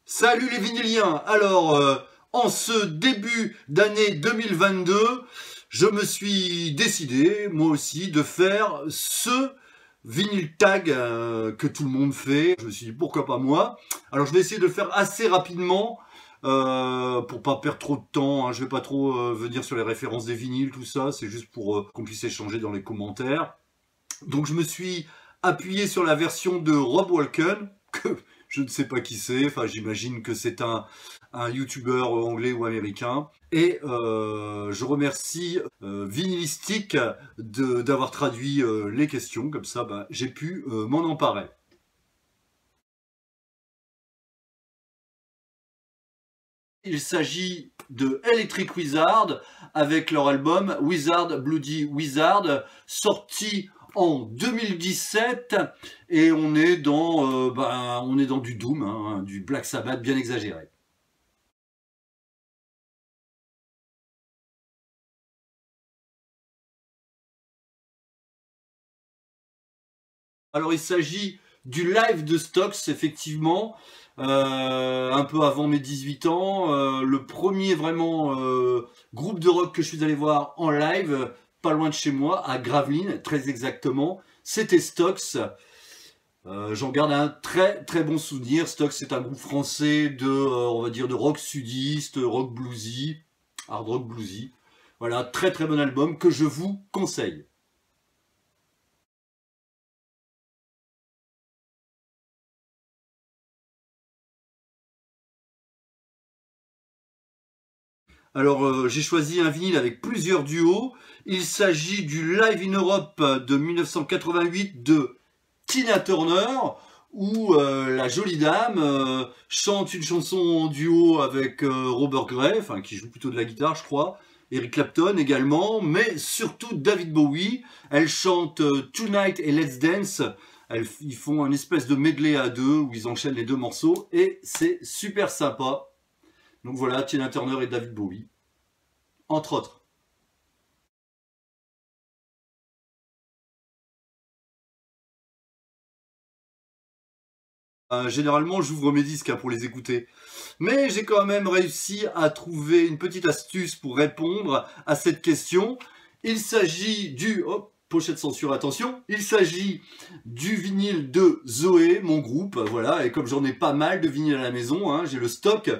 Salut les vinyliens. Alors, en ce début d'année 2022, je me suis décidé, moi aussi, de faire ce vinyle tag que tout le monde fait. Je me suis dit, pourquoi pas moi? Alors, je vais essayer de le faire assez rapidement, pour pas perdre trop de temps, hein. Je vais pas trop venir sur les références des vinyles, tout ça. C'est juste pour qu'on puisse échanger dans les commentaires. Donc, je me suis appuyé sur la version de Rob Walken, que je ne sais pas qui c'est, enfin j'imagine que c'est un YouTuber anglais ou américain. Et je remercie Vinylistique d'avoir traduit les questions, comme ça bah, j'ai pu m'en emparer. Il s'agit de Electric Wizard avec leur album Wizard Bloody Wizard, sorti en 2017, et on est dans du Doom, hein, du Black Sabbath bien exagéré. Alors il s'agit du live de Stox, effectivement, un peu avant mes 18 ans, le premier vraiment groupe de rock que je suis allé voir en live, pas loin de chez moi, à Gravelines, très exactement, c'était Stox. J'en garde un très très bon souvenir. Stox, c'est un groupe français de, on va dire, de rock sudiste, rock bluesy, hard rock bluesy. Voilà, très très bon album que je vous conseille. Alors, j'ai choisi un vinyle avec plusieurs duos. Il s'agit du Live in Europe de 1988 de Tina Turner, où la jolie dame chante une chanson en duo avec Robert Gray, enfin, qui joue plutôt de la guitare, je crois. Eric Clapton également, mais surtout David Bowie. Elle chante Tonight et Let's Dance. Ils font un espèce de medley à deux où ils enchaînent les deux morceaux et c'est super sympa. Donc voilà, Tina Turner et David Bowie, entre autres. Généralement, j'ouvre mes disques hein, pour les écouter. Mais j'ai quand même réussi à trouver une petite astuce pour répondre à cette question. Il s'agit du... Oh, pochette censure, attention. Il s'agit du vinyle de Zoé, mon groupe. Voilà, et comme j'en ai pas mal de vinyles à la maison, hein, j'ai le stock.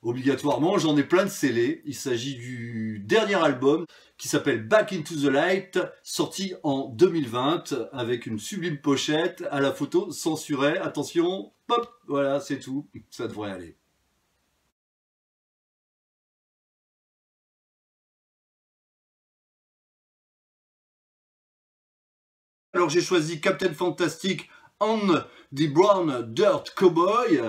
Obligatoirement, j'en ai plein de scellés. Il s'agit du dernier album qui s'appelle Back into the Light, sorti en 2020 avec une sublime pochette à la photo censurée. Attention, pop, voilà, c'est tout. Ça devrait aller. Alors j'ai choisi Captain Fantastic and the Brown Dirt Cowboy,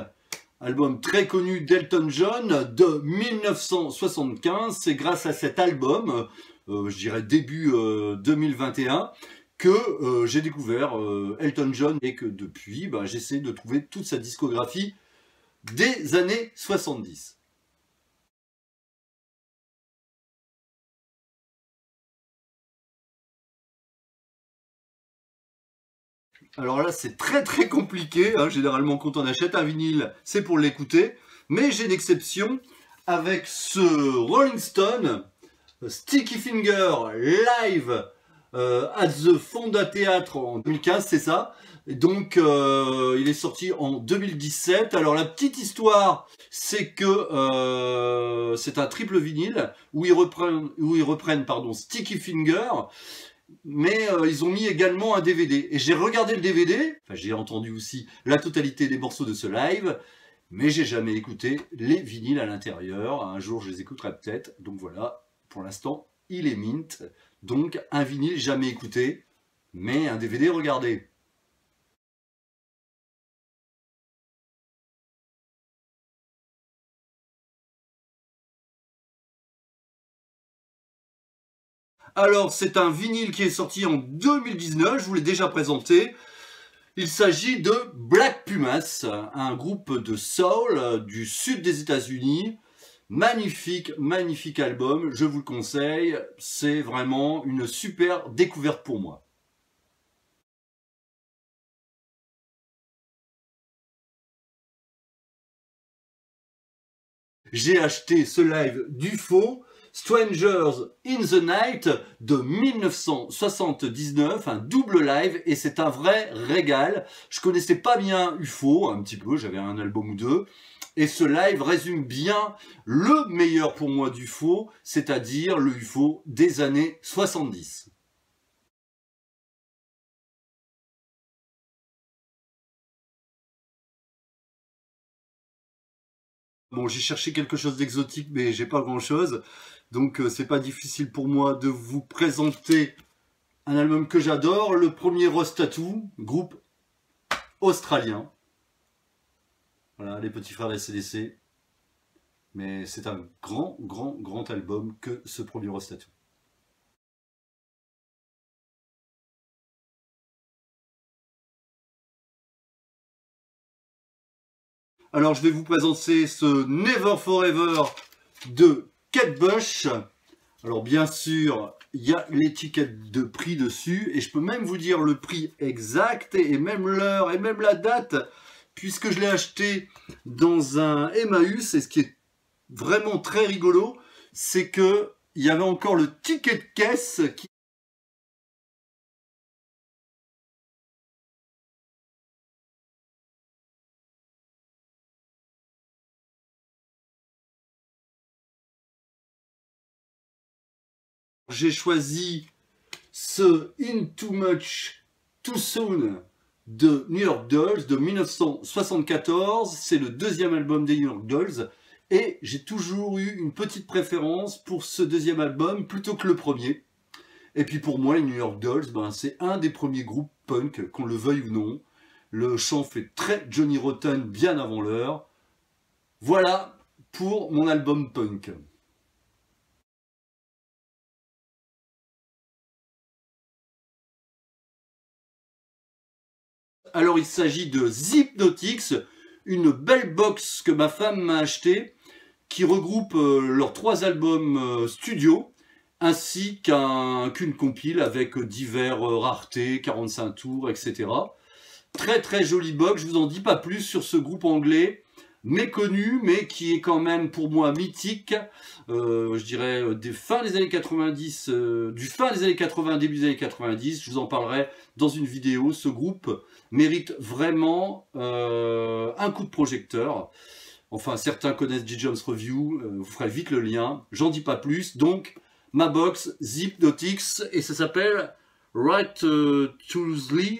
album très connu d'Elton John de 1975. C'est grâce à cet album, je dirais début 2021, que j'ai découvert Elton John et que depuis, bah, j'essaie de trouver toute sa discographie des années 70. Alors là, c'est très très compliqué, hein. Généralement, quand on achète un vinyle, c'est pour l'écouter. Mais j'ai une exception avec ce Rolling Stone Sticky Finger live at the Fonda Théâtre en 2015, c'est ça. Et donc, il est sorti en 2017. Alors, la petite histoire, c'est que c'est un triple vinyle où ils reprennent pardon, Sticky Finger, mais ils ont mis également un DVD. Et j'ai regardé le DVD, enfin j'ai entendu aussi la totalité des morceaux de ce live, mais j'ai jamais écouté les vinyles à l'intérieur. Un jour je les écouterai peut-être. Donc voilà, pour l'instant il est mint. Donc un vinyle jamais écouté, mais un DVD regardé. Alors c'est un vinyle qui est sorti en 2019, je vous l'ai déjà présenté. Il s'agit de Black Pumas, un groupe de soul du sud des États-Unis. Magnifique, magnifique album, je vous le conseille. C'est vraiment une super découverte pour moi. J'ai acheté ce live du faux, Strangers in the Night de 1979, un double live, et c'est un vrai régal. Je connaissais pas bien UFO, un petit peu, j'avais un album ou deux, et ce live résume bien le meilleur pour moi d'UFO, c'est-à-dire le UFO des années 70. Bon, j'ai cherché quelque chose d'exotique, mais j'ai pas grand-chose. Donc, c'est pas difficile pour moi de vous présenter un album que j'adore. Le premier Rose Tattoo, groupe australien. Voilà, les petits frères AC/DC. Mais c'est un grand, grand, grand album que ce premier Rose Tattoo. Alors, je vais vous présenter ce Never Forever de Kate Bush. Alors, bien sûr, il y a l'étiquette de prix dessus, et je peux même vous dire le prix exact, et même l'heure, et même la date, puisque je l'ai acheté dans un Emmaüs, et ce qui est vraiment très rigolo, c'est que il y avait encore le ticket de caisse qui... J'ai choisi ce In Too Much Too Soon de New York Dolls de 1974. C'est le deuxième album des New York Dolls. Et j'ai toujours eu une petite préférence pour ce deuxième album plutôt que le premier. Et puis pour moi, les New York Dolls, ben, c'est un des premiers groupes punk, qu'on le veuille ou non. Le chant fait très Johnny Rotten bien avant l'heure. Voilà pour mon album punk. Alors il s'agit de Hypnotics, une belle box que ma femme m'a achetée, qui regroupe leurs 3 albums studio, ainsi qu'une compile avec divers raretés, 45 tours, etc. Très très jolie box, je vous en dis pas plus sur ce groupe anglais, méconnu, mais qui est quand même pour moi mythique, je dirais des fins des années 90, du fin des années 80, début des années 90, je vous en parlerai dans une vidéo. Ce groupe mérite vraiment un coup de projecteur. Enfin, certains connaissent J. Jones Review, vous ferez vite le lien, j'en dis pas plus. Donc, ma box Hypnotics, et ça s'appelle Right to Slay,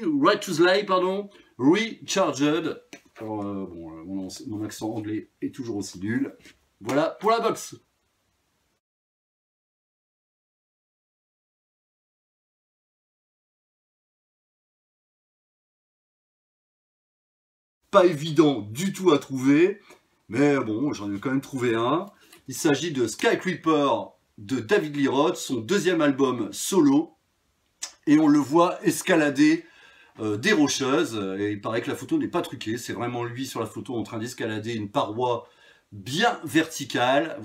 pardon, Recharged. Alors, bon, mon accent anglais est toujours aussi nul. Voilà pour la box. Pas évident du tout à trouver, mais bon, j'en ai quand même trouvé un. Il s'agit de Skycreeper de David Lee Roth, son deuxième album solo, et on le voit escalader des rocheuses, et il paraît que la photo n'est pas truquée, c'est vraiment lui sur la photo en train d'escalader une paroi bien verticale,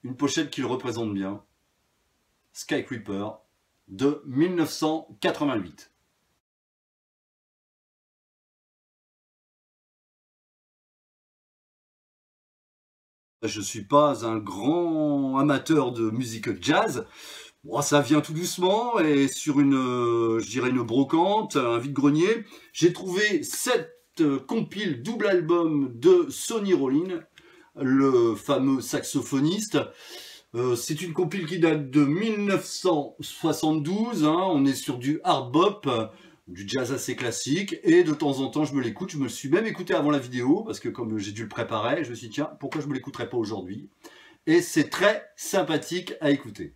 une pochette qui le représente bien, Skycreeper de 1988. Je ne suis pas un grand amateur de musique jazz. Bon, ça vient tout doucement et sur une, je dirais une brocante, un vide-grenier, j'ai trouvé cette compile double album de Sonny Rollin, le fameux saxophoniste. C'est une compile qui date de 1972, hein, on est sur du hard bop, du jazz assez classique, et de temps en temps je me l'écoute, je me le suis même écouté avant la vidéo, parce que comme j'ai dû le préparer, je me suis dit tiens, pourquoi je me l'écouterais pas aujourd'hui? Et c'est très sympathique à écouter.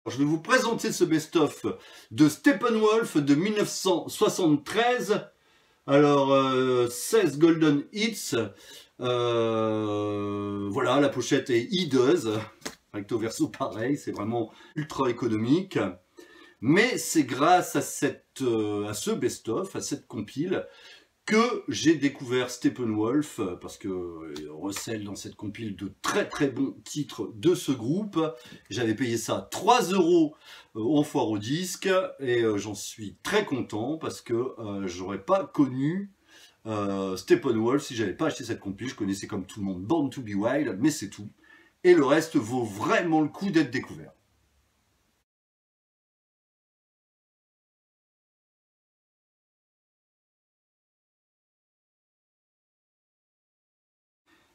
Je vais vous présenter ce best-of de Steppenwolf de 1973. Alors, 16 Golden Hits. Voilà, la pochette est hideuse. Recto verso pareil, c'est vraiment ultra économique. Mais c'est grâce à ce best-of, à cette compile, que j'ai découvert Steppenwolf, parce que recèle dans cette compile de très très bons titres de ce groupe. J'avais payé ça 3 € en foire au disque, et j'en suis très content, parce que j'aurais pas connu Steppenwolf si j'avais pas acheté cette compile. Je connaissais comme tout le monde Born to Be Wild, mais c'est tout. Et le reste vaut vraiment le coup d'être découvert.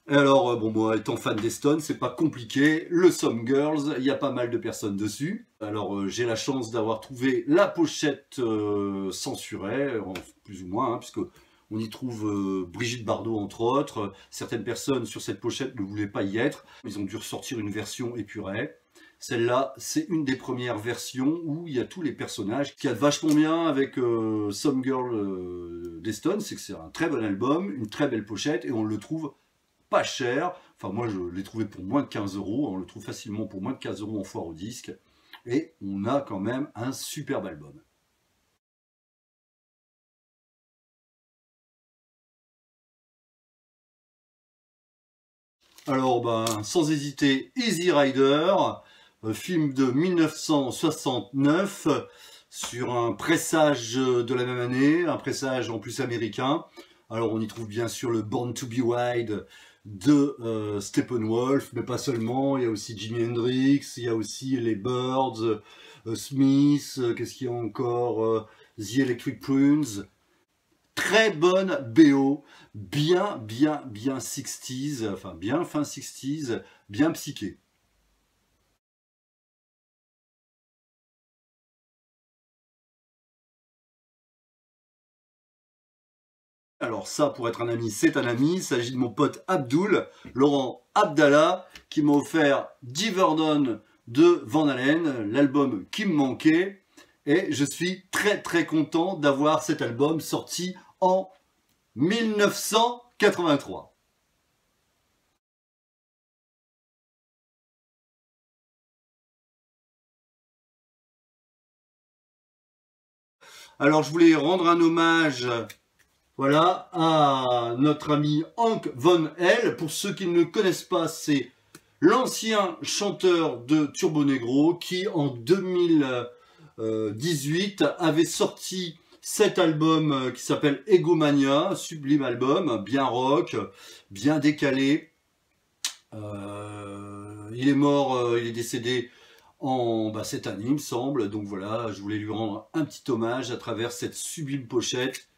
Alors, bon, moi, étant fan des Stones, c'est pas compliqué. Le Some Girls, il y a pas mal de personnes dessus. Alors, j'ai la chance d'avoir trouvé la pochette censurée, plus ou moins, hein, puisque on y trouve Brigitte Bardot, entre autres. Certaines personnes sur cette pochette ne voulaient pas y être. Ils ont dû ressortir une version épurée. Celle-là, c'est une des premières versions où il y a tous les personnages. Ce qui a de vachement bien avec Some Girl des Stones, c'est que c'est un très bon album, une très belle pochette, et on le trouve pas cher. Enfin, moi, je l'ai trouvé pour moins de 15 €. On le trouve facilement pour moins de 15 € en foire au disque. Et on a quand même un superbe album. Alors, ben, sans hésiter, Easy Rider, film de 1969, sur un pressage de la même année, un pressage en plus américain. Alors, on y trouve bien sûr le Born to Be Wild de Steppenwolf, mais pas seulement. Il y a aussi Jimi Hendrix, il y a aussi les Birds, Smith, qu'est-ce qu'il y a encore, The Electric Prunes. Très bonne BO, bien 60s, enfin bien fin 60s, bien psyché. Alors ça, pour être un ami, c'est un ami. Il s'agit de mon pote Abdul, Laurent Abdallah, qui m'a offert Diverdon de Van Halen, l'album qui me manquait. Et je suis très content d'avoir cet album sorti en 1983. Alors je voulais rendre un hommage, voilà, à notre ami Hank Von Hell. Pour ceux qui ne le connaissent pas, c'est l'ancien chanteur de Turbo Negro qui, en 2018, avait sorti cet album qui s'appelle Egomania, sublime album, bien rock, bien décalé. Il est mort, il est décédé cette année, il me semble. Donc voilà, je voulais lui rendre un petit hommage à travers cette sublime pochette.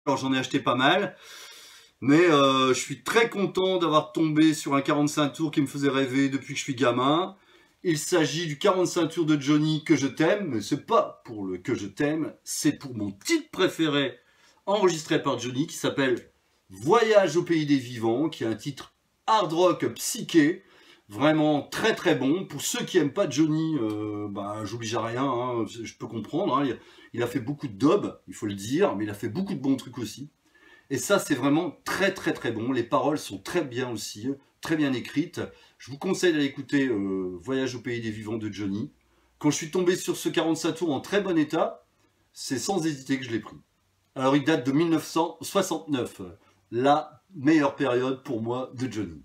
Alors j'en ai acheté pas mal, mais je suis très content d'avoir tombé sur un 45 tours qui me faisait rêver depuis que je suis gamin. Il s'agit du 45 tours de Johnny Que je t'aime, mais c'est pas pour le Que je t'aime, c'est pour mon titre préféré enregistré par Johnny qui s'appelle Voyage au pays des vivants, qui est un titre hard rock psyché, vraiment très bon. Pour ceux qui aiment pas Johnny, j'oblige à rien, hein, je peux comprendre. Hein, il a fait beaucoup de dubs, il faut le dire, mais il a fait beaucoup de bons trucs aussi. Et ça, c'est vraiment très bon. Les paroles sont très bien aussi, très bien écrites. Je vous conseille d'aller écouter Voyage au pays des vivants de Johnny. Quand je suis tombé sur ce 45 tours en très bon état, c'est sans hésiter que je l'ai pris. Alors, il date de 1969, la meilleure période pour moi de Johnny.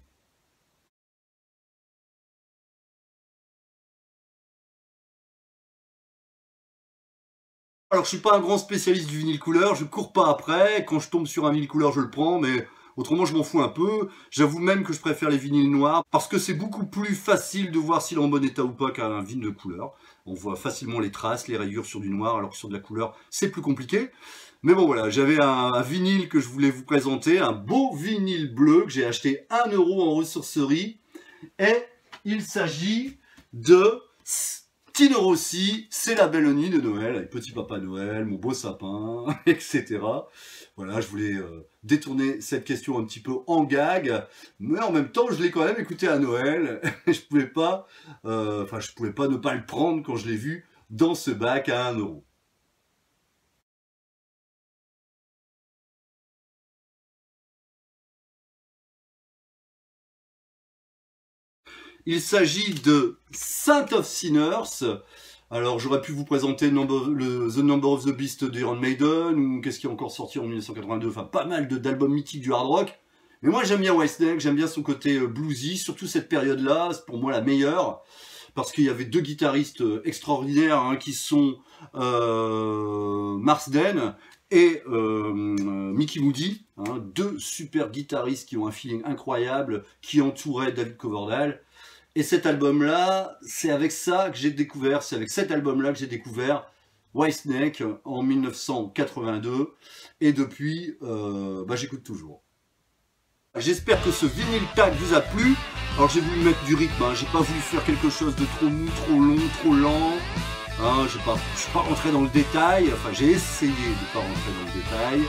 Alors, je suis pas un grand spécialiste du vinyle couleur, je cours pas après. Quand je tombe sur un vinyle couleur, je le prends, mais autrement, je m'en fous un peu. J'avoue même que je préfère les vinyles noirs parce que c'est beaucoup plus facile de voir s'il est en bon état ou pas qu'un vinyle de couleur. On voit facilement les traces, les rayures sur du noir, alors que sur de la couleur, c'est plus compliqué. Mais bon, voilà, j'avais un vinyle que je voulais vous présenter, un beau vinyle bleu que j'ai acheté 1 € en ressourcerie. Et il s'agit de Tino Rossi, C'est la belle nuit de Noël, avec Petit Papa Noël, mon beau sapin, etc. Voilà, je voulais détourner cette question un petit peu en gag, mais en même temps, je l'ai quand même écouté à Noël. Je pouvais pas, je pouvais pas ne pas le prendre quand je l'ai vu dans ce bac à 1 €. Il s'agit de Saint of Sinners. Alors j'aurais pu vous présenter The Number of the Beast d'Iron Maiden, ou qu'est-ce qui est encore sorti en 1982, enfin pas mal d'albums mythiques du hard rock. Mais moi j'aime bien Whitesnake, j'aime bien son côté bluesy, surtout cette période-là, c'est pour moi la meilleure. Parce qu'il y avait deux guitaristes extraordinaires hein, qui sont Marsden et Mickey Moody, hein, deux super guitaristes qui ont un feeling incroyable, qui entouraient David Coverdale. Et cet album-là, c'est avec ça que j'ai découvert, c'est avec cet album-là que j'ai découvert Whitesnake en 1982. Et depuis, j'écoute toujours. J'espère que ce vinyle tag vous a plu. Alors j'ai voulu mettre du rythme, hein. J'ai pas voulu faire quelque chose de trop mou, trop long, trop lent. Hein, je suis pas rentré dans le détail, enfin j'ai essayé de pas rentrer dans le détail.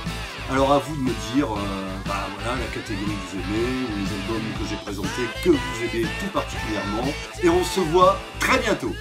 Alors à vous de me dire, voilà, la catégorie que vous aimez, ou les albums que j'ai présentés, que vous aimez tout particulièrement. Et on se voit très bientôt.